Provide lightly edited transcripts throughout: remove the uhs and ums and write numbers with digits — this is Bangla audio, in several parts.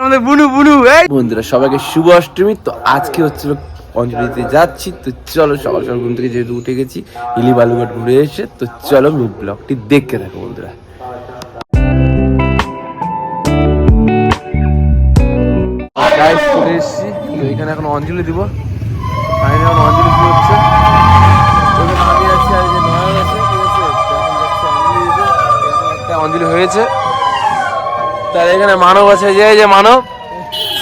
আমাদের বুনু বুনু। বন্ধুরা সবাইকে শুভ অষ্টমী। তো আজকে হচ্ছিল অঞ্জলিতে যাচ্ছি, তো চলো সকাল সকাল ঘুম থেকে যেহেতু উঠে গেছি, ইলি বালুঘাট ঘুরে এসে, তো চলো ব্লগটি দেখতে থাকো বন্ধুরা। এসেছি তো এখানে এখন অঞ্জলি দিব, ফাইনালি এখন অঞ্জলি দিয়ে হচ্ছে। আমি আছি আর যে নয়ন আছে, ঠিক আছে, একটা অঞ্জলি হয়েছে। তার এখানে মানব আছে, যে মানব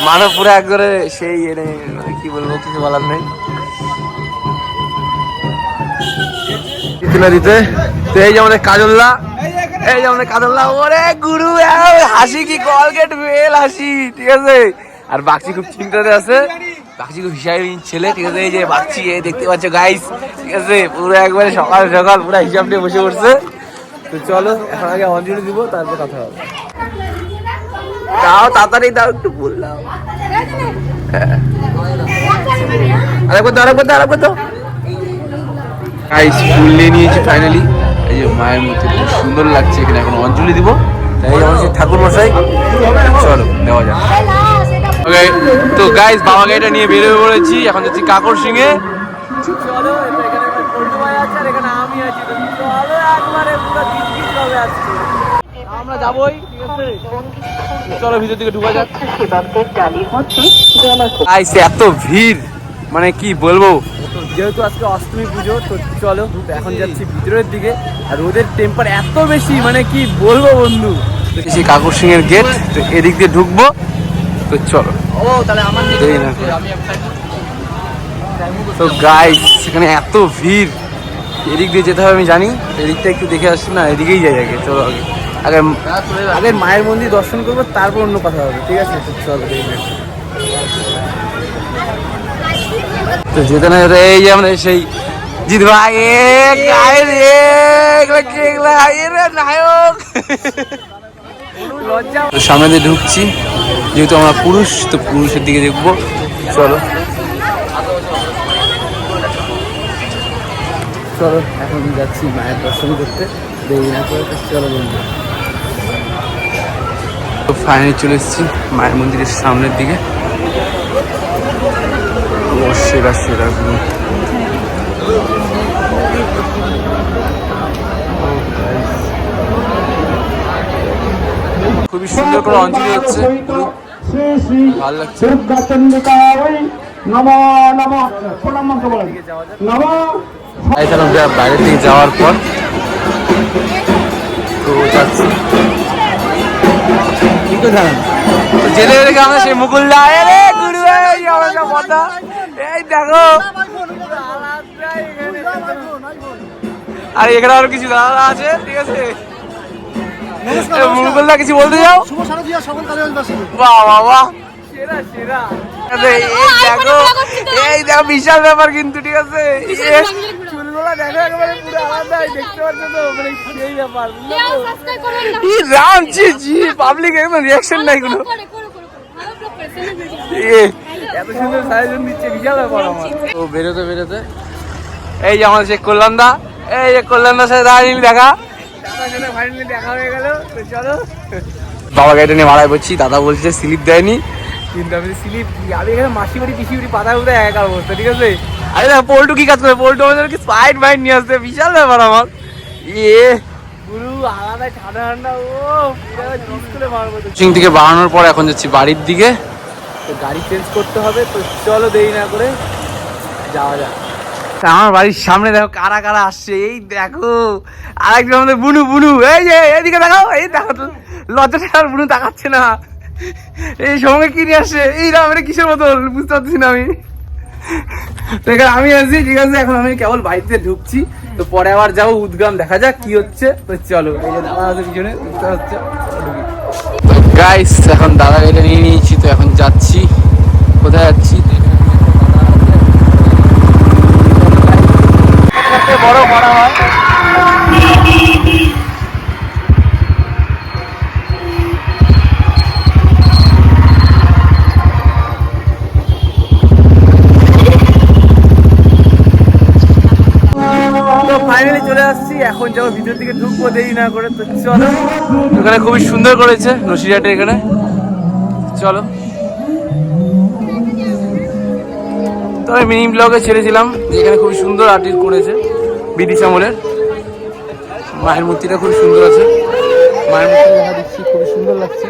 মানব পুরো একবারে সেই কি বলবো, কিছু বলার নেই দিতে। তো এই যে আমাদের কাজল্লা, এই যে আমাদের কাজল্লা, ওরে গুরু হাসি কি কলগেট বেল হাসি, ঠিক আছে। আর বাক্সি খুব চিন্তাতে আছে, বাক্সি খুব হিসাবে ছেলে, ঠিক আছে। এই যে বাক্সি এই দেখতে পাচ্ছ গাইস, ঠিক আছে, পুরো একবারে সকাল সকাল পুরো হিসাব নিয়ে বসে পড়ছে। তো চলো এখন আগে অঞ্জলি দিব, তারপর কথা হবে। দাও তাড়াতাড়ি দাও, একটু বললাম আরেকবার দাও। গাইস ফুল নিয়ে নিয়েছি ফাইনালি। এই যে মায়ের মধ্যে খুব সুন্দর লাগছে, এখানে এখন অঞ্জলি দিব। তাই আমার সেই ঠাকুর মশাই, চলো দেওয়া যাক। ওকে তো গাইস বাবা গাড়িটা নিয়ে বেরিয়ে পড়েছি, এখন যাচ্ছি কাকর সিংহে। চলো এখানে পল্টু ভাই আছে আর এখানে আমি আছি, তো চলো একবারে পুরো দিন চলে আসছে, আমরা যাবোই, ঠিক আছে। চলো ভিতর দিকে ঢুকা যাক। গাইস এত ভিড় মানে কি বলবো, যেহেতু আজকে অষ্টমী পুজো, তো চলো এখন যাচ্ছি ভিতরের দিকে। আর ওদের টেম্পার এত বেশি, মানে কি বলবো বন্ধু। কাকর সিং এর গেট, তো এদিক দিয়ে ঢুকবো, তো চলো। তো গাইস সেখানে এত ভিড়, এদিক দিয়ে যেতে হবে আমি জানি, এদিকটা একটু দেখে আসছি না, এদিকেই যাই আগে। চলো আগে মায়ের মন্দির দর্শন করবো, তারপর অন্য কথা হবে, ঠিক আছে। চলো তো যেতে না যেতে এই যে আমরা সেই জিৎ ভাই নায়ক সামনে দিয়ে ঢুকছি, যেহেতু আমরা পুরুষ, তো পুরুষের দিকে দেখবো। চলো এখন যাচ্ছি মায়ের দর্শন করতে, দেরি না করে। চলো বন্ধু, তো ফাইনালি চলে এসেছি মায়ের মন্দিরের সামনের দিকে। সেরা খুবই সুন্দর করে অঞ্জলি হচ্ছে, ভালো লাগছে। বাইরের দিকে যাওয়ার পর তো যাচ্ছি, যেতে যেতে আমরা সেই মুকুলদা, এই দেখো। আর এখানে আরো কিছু দাদা আছে, ঠিক আছে। মুকুলদা কিছু বলতে যাও? বাহ এই দেখো বিশাল ব্যাপার কিন্তু, ঠিক আছে। চুলগুলা দেখো একেবারে পুরো আলাদা, দেখতে পাচ্ছ তো, মানে সেই ব্যাপার। পাবলিক একদম রিয়াকশন নাই কোনো, এত সুন্দর সাজেশন দিচ্ছে, বিশাল ব্যাপার আমার। তো বেরোতে এই যে আমাদের সেই কল্যাণদা, এই যে কল্যাণদার সাথে দেখা হয়ে গেল। তো চলো বাবা গাড়িটা নিয়ে ভাড়ায় পড়ছি, দাদা বলছে স্লিপ দেয়নি, কিন্তু আমি স্লিপ, আমি এখানে মাসি বাড়ি পিসি বাড়ি পাতা উঠে একা অবস্থা, ঠিক আছে। আরে না পল্টু কি কাজ করে, পল্টু আমাদেরকে স্পাইড বাইট নিয়ে আসতে, বিশাল ব্যাপার আমার। পুরো আলাদা ঠান্ডা, ও পুরো মারবো। সিং থেকে বাড়ানোর পর এখন যাচ্ছি বাড়ির দিকে, তো গাড়ি চেঞ্জ করতে হবে। তো চলো দেরি না করে যাওয়া যাক। আমার বাড়ির সামনে দেখো কারা কারা আসছে, এই দেখো আরেকজন আমাদের বুনু, এই যে এইদিকে দেখাও, এই দেখো তো লজ্জাটা আর বুনু তাকাচ্ছে না, এই সঙ্গে কি নিয়ে আসছে, এই রাম এটা কিসের মতো বুঝতে পারছি না আমি। তো এখানে আমি আছি, ঠিক আছে। এখন আমি কেবল বাড়িতে ঢুকছি, তো পরে আবার যাবো উদ্গ্রাম, দেখা যাক কি হচ্ছে। তো চলো, এই যে দাদা আছে পিছনে, বুঝতে পারছে। তো গাইস এখন দাদা গাড়িটা নিয়ে নিয়েছি, তো এখন যাচ্ছি। কোথায় যাচ্ছি? বড় করা হয়। তো ফাইনালি চলে আসছি, এখন যাবো ভিতর দিকে ঢুকবো দেরি না করে। তো চলো, এখানে খুবই সুন্দর করেছে নসিরহাটে এখানে, চলো। তবে মিনি ব্লগে ছেড়েছিলাম যে এখানে খুবই সুন্দর আর্টিস্ট করেছে ব্রিটিশ আমলের। মায়ের মূর্তিটা খুব সুন্দর আছে, মায়ের মূর্তি দেখা দিচ্ছি, খুবই সুন্দর লাগছে।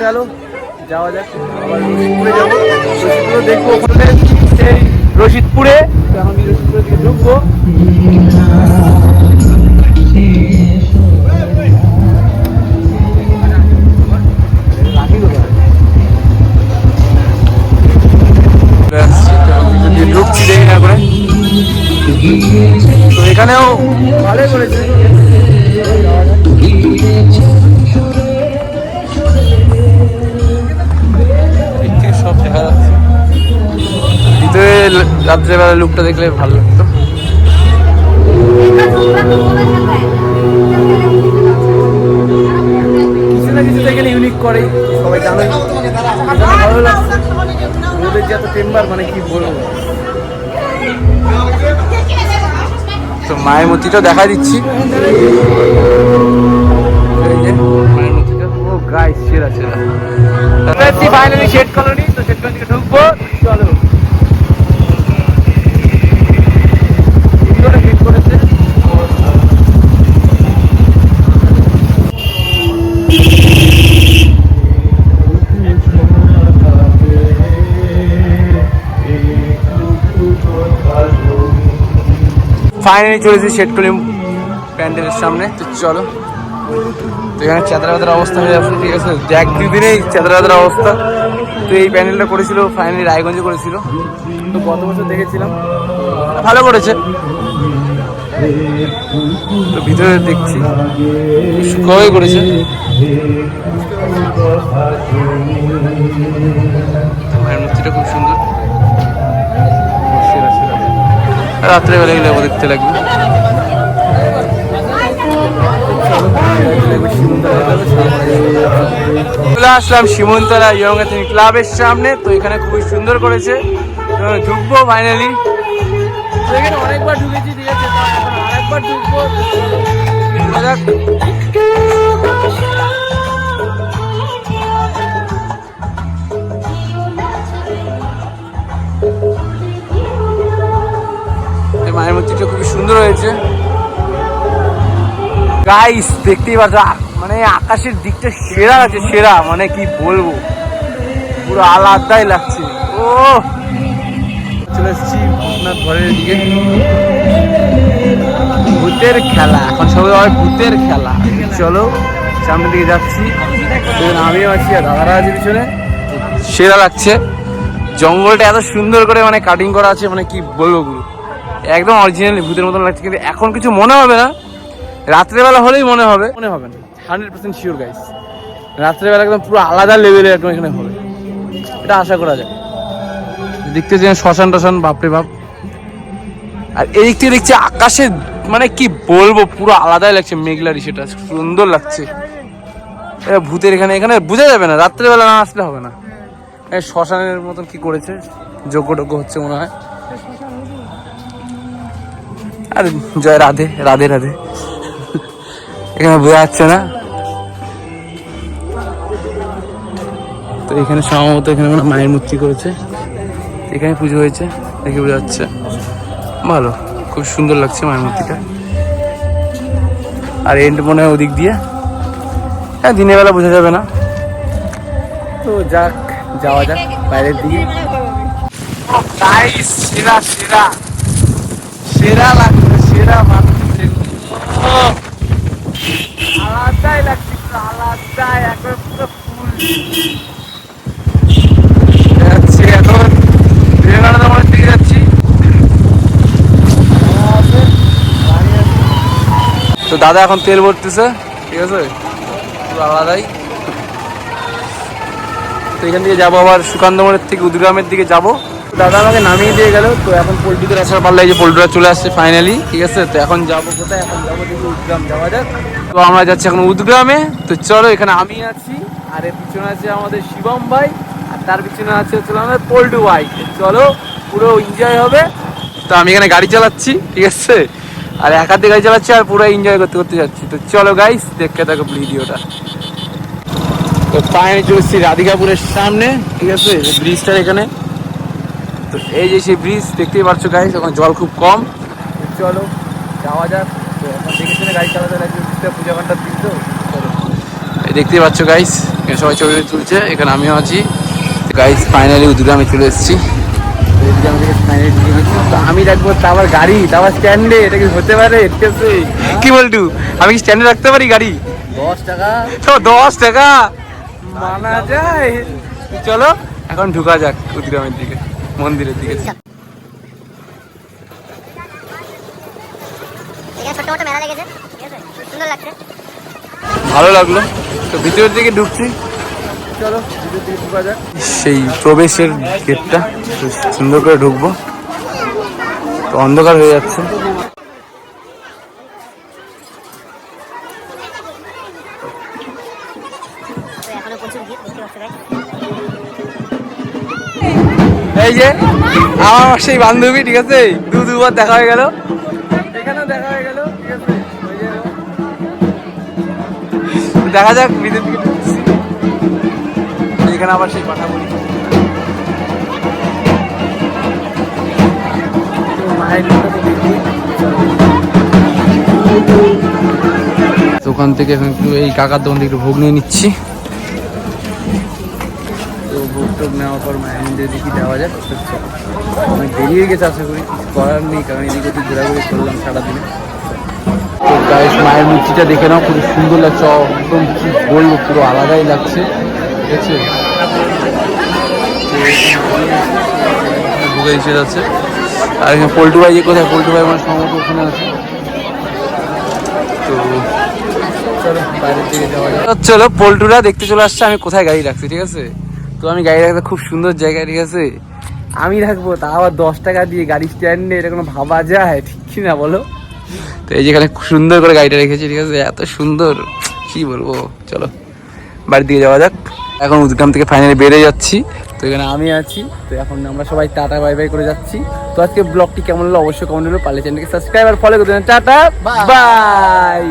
চলো যাওয়া যাক, আবার রশিদপুরে যাবো, রশিদপুরে দেখবো ওখানে সেই রশিদপুরে। এখন রশিদপুরের দিকে ঢুকবো। ঢুকছি দেখি না করে, তো এখানেও ভালোই করেছে। সব দেখা যাচ্ছে ভিতরে, রাত্রেবেলা লুকটা দেখলে ভালো লাগতো। কিছু না কিছু দেখলে ইউনিক করে, সবাই জানে, ভালো লাগছে। ওদের যে এত টেম্বার, মানে কি বলবো। তো মায়ের মূর্তিটা দেখা দিচ্ছি, মায়ের মূর্তিটা ও গাইস সেরা সেরা। ফাইনালি শেড কলোনি, তো শেড কলোনি ঢুকবো, চলো। সুন্দর হিট করেছে। ফাইনালি চলেছি শেড কলোনি প্যান্ডেলের সামনে, তো চলো। তো এখানে চেতরা বেতার অবস্থা হয়ে যাচ্ছে, ঠিক আছে, এক দুদিনেই চেতরা বেতার অবস্থা। তো এই প্যান্ডেলটা করেছিল ফাইনালি রায়গঞ্জে করেছিল, তো গত বছর দেখেছিলাম, ভালো করেছে। তো ভিতরে দেখছি সুখই করেছে। মায়ের মূর্তিটা খুব সুন্দর, রাত্রেবেলা গেলে দেখতে লাগবে। চলে আসলাম সীমন্তলা ইয়ং অ্যাথলেটিক ক্লাবের সামনে, তো এখানে খুবই সুন্দর করেছে। ঢুকবো ফাইনালি, এখানে অনেকবার ঢুকেছি, ঠিক আছে, আরেকবার ঢুকবো। মায়ের মূর্তিটা খুবই সুন্দর হয়েছে গাইস, দেখতেই পাচ্ছ, মানে আকাশের দিকটা সেরা আছে, সেরা, মানে কি বলবো, পুরো আলাদাই লাগছে। ও চলে এসেছি আপনার ঘরের দিকে, ভূতের খেলা, এখন সবাই হয় ভূতের খেলা। চলো সামনের দিকে যাচ্ছি, আমিও আছি আর দাদারা আছে পিছনে, সেরা লাগছে। জঙ্গলটা এত সুন্দর করে মানে কাটিং করা আছে, মানে কি বলবো গুলো, একদম অরিজিনালি ভূতের মতন লাগছে। কিন্তু এখন কিছু মনে হবে না, রাত্রেবেলা হলেই মনে হবে না, 100% শিওর গাইস, রাত্রেবেলা একদম পুরো আলাদা লেভেলের একদম এখানে হবে, এটা আশা করা যায়। দেখতে যে শ্মশান টশান, বাপরে বাপ। আর এই দিক থেকে দেখছি আকাশে, মানে কি বলবো, পুরো আলাদাই লাগছে, মেঘলারি, সেটা সুন্দর লাগছে। ভূতের এখানে এখানে বোঝা যাবে না, রাত্রেবেলা না আসলে হবে না। শ্মশানের মতন কি করেছে, যজ্ঞ টজ্ঞ হচ্ছে মনে হয়। আর জয় রাধে রাধে রাধে, এখানে বোঝা যাচ্ছে না। তো এখানে সম্ভবত এখানে মায়ের মূর্তি করেছে, এখানে পুজো হয়েছে, দেখে বোঝা যাচ্ছে। ভালো, খুব সুন্দর লাগছে মায়ের মূর্তিটা। আর এন্ড মনে হয় ওদিক দিয়ে, হ্যাঁ দিনের বেলা বোঝা যাবে না। তো যাক, যাওয়া যাক বাইরের দিকে। সেরা সেরা সেরা লাগছে, সেরা আলাদাই লাগছে, আলাদাই একবার পুরো ফুল যাচ্ছি। এখন বিবেকানন্দ মন্দির দিকে যাচ্ছি। তো দাদা এখন তেল ভরতেছে, ঠিক আছে, পুরো আলাদাই। তো এখান থেকে যাবো আবার সুকান্ত মোড়ের থেকে উদগ্রামের দিকে যাবো। দাদা আমাকে নামিয়ে দিয়ে গেল, তো এখন পোল্ট্রিতে আসার পারলে যে পোল্ট্রিটা চলে আসছে ফাইনালি, ঠিক আছে। তো এখন যাবো কোথায়, এখন যাবো দেখি উদগ্রাম যাওয়া যাক। তো আমরা যাচ্ছি এখন উদগ্রামে। তো চলো, এখানে আমি আছি, আর এর পিছনে আছে আমাদের শিবম ভাই, আর তার পিছনে আছে আমাদের পোল্টু ভাই। চলো পুরো এনজয় হবে, তো আমি এখানে গাড়ি চালাচ্ছি, ঠিক আছে, আর এক হাতে গাড়ি চালাচ্ছি আর পুরো এনজয় করতে করতে যাচ্ছি। তো চলো গাইস, দেখতে থাকো ভিডিওটা। তো ফাইনালি চলে এসেছি রাধিকাপুরের সামনে, ঠিক আছে, ব্রিজটার এখানে। তো এই যে সেই ব্রিজ দেখতেই পাচ্ছ গাইস, ওখানে জল খুব কম। চলো যাওয়া যাক। তো এখন দেখে শুনে গাড়ি চালাতে লাগবে, পূজা ঘন্টার দিন। তো চলো, এই দেখতেই পাচ্ছ গাইস, এখানে সবাই ছবি তুলছে, এখানে আমিও আছি। গাইস ফাইনালি উদুগ্রামে চলে এসেছি। আমি রাখবো তা আবার গাড়ি, তা আবার স্ট্যান্ডে, এটা কি হতে পারে? ঠিক আছে, কি বলটু, আমি কি স্ট্যান্ডে রাখতে পারি গাড়ি? 10 টাকা। তো 10 টাকা মানা যায়। চলো এখন ঢুকা যাক উদুগ্রামের দিকে, মন্দিরের দিকে। ভালো লাগলো। তো ভিতরের দিকে ঢুকছি, চলো ভিতরের দিকে ঢুকা যাক। সেই প্রবেশের গেটটা সুন্দর করে ঢুকবো, তো অন্ধকার হয়ে যাচ্ছে। এই যে আমার সেই বান্ধবী, ঠিক আছে, দুবার দেখা হয়ে গেল, এখানেও দেখা হয়ে গেল, ঠিক আছে। দেখা যাক ভিতর দিকে ঢুকছি, এখানে আবার সেই কথা বলি। ওখান থেকে এখন একটু এই কাকার দোকান থেকে একটু ভোগ নিয়ে নিচ্ছি। তো ভোগ টোগ নেওয়ার পর মায়ের মন্দিরের দিকে যাওয়া যাক। অনেক দেরি হয়ে গেছে, আশা করি কিছু করার নেই, কারণ এদিকে একটু ঘোরাঘুরি করলাম সারাদিনে। তো গাইস মায়ের মূর্তিটা দেখে নাও, খুব সুন্দর লাগছে, একদম কি বলবো, পুরো আলাদাই লাগছে, ঠিক আছে। ঢুকে এসে যাচ্ছে। আর এখানে পল্টু ভাই, কোথায় পল্টু ভাই আমার সম্ভবত ওখানে আছে। তো চলো বাইরের দিকে যাওয়া যায়। চলো পল্টুরা দেখতে চলে আসছে আমি কোথায় গাড়ি রাখছি, ঠিক আছে। তো আমি গাড়ি রাখতে খুব সুন্দর জায়গায়, ঠিক আছে, আমি রাখবো তা আবার 10 টাকা দিয়ে গাড়ি স্ট্যান্ডে, এটা কোনো ভাবা যায়? ঠিক কি না বলো? তো এই যেখানে খুব সুন্দর করে গাড়িটা রেখেছি, ঠিক আছে, এত সুন্দর কি বলবো। চলো বাড়ির দিকে যাওয়া যাক। এখন উদুগ্রাম থেকে ফাইনালি বেরিয়ে যাচ্ছি। তো এখানে আমি আছি। তো এখন আমরা সবাই টাটা বাই বাই করে যাচ্ছি। তো আজকে ব্লগটি কেমন হলো অবশ্যই কমেন্ট হলো, পারলে চ্যানেলকে সাবস্ক্রাইব আর ফলো করে দেবেন। Tata bye.